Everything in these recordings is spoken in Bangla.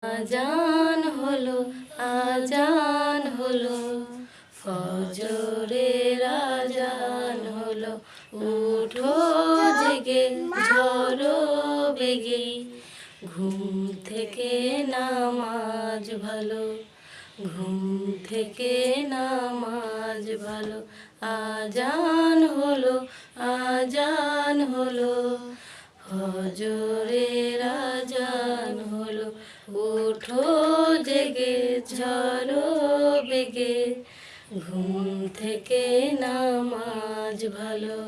আজান হলো, আজান হলো, ফজরের আজান হলো। উঠো জেগে ঝরো বেগে, ঘুম থেকে নামাজ ভালো, ঘুম থেকে নামাজ ভালো। আজান হলো, আজান হলো, ফজরের আজান হলো। উঠো জেগে ঝরো বেগে, ঘুম থেকে নামাজ ভালো,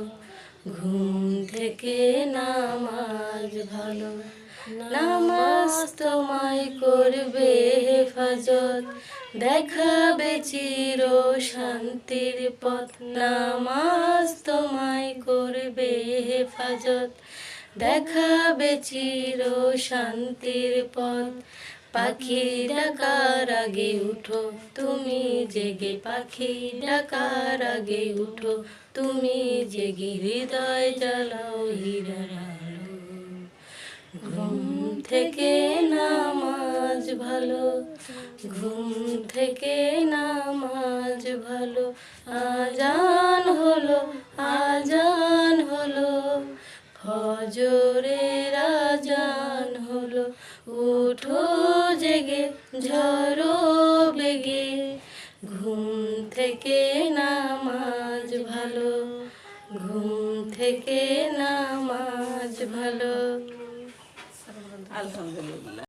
ঘুম থেকে নামাজ ভালো। নামাজ তোমায় করবে হেফাজত, দেখাবে চির শান্তির পথ। নামাজ তোমায় করবে হেফাজত, দেখাবে চির শান্তির পথ। পাখি ডাকার আগে উঠো তুমি জেগে, পাখি ডাকার আগে উঠো তুমি জেগে। হৃদয় জ্বালাও হীরার আলো, ঘুম থেকে নামাজ ভালো, ঘুম থেকে নামাজ ভালো। আজান হলো, আজান হলো, ফজরের আজান হলো। উঠো জেগে ঝরো বেগে, ঘুম থেকে নামাজ ভালো, ঘুম থেকে নামাজ ভালো। আলহামদুলিল্লাহ।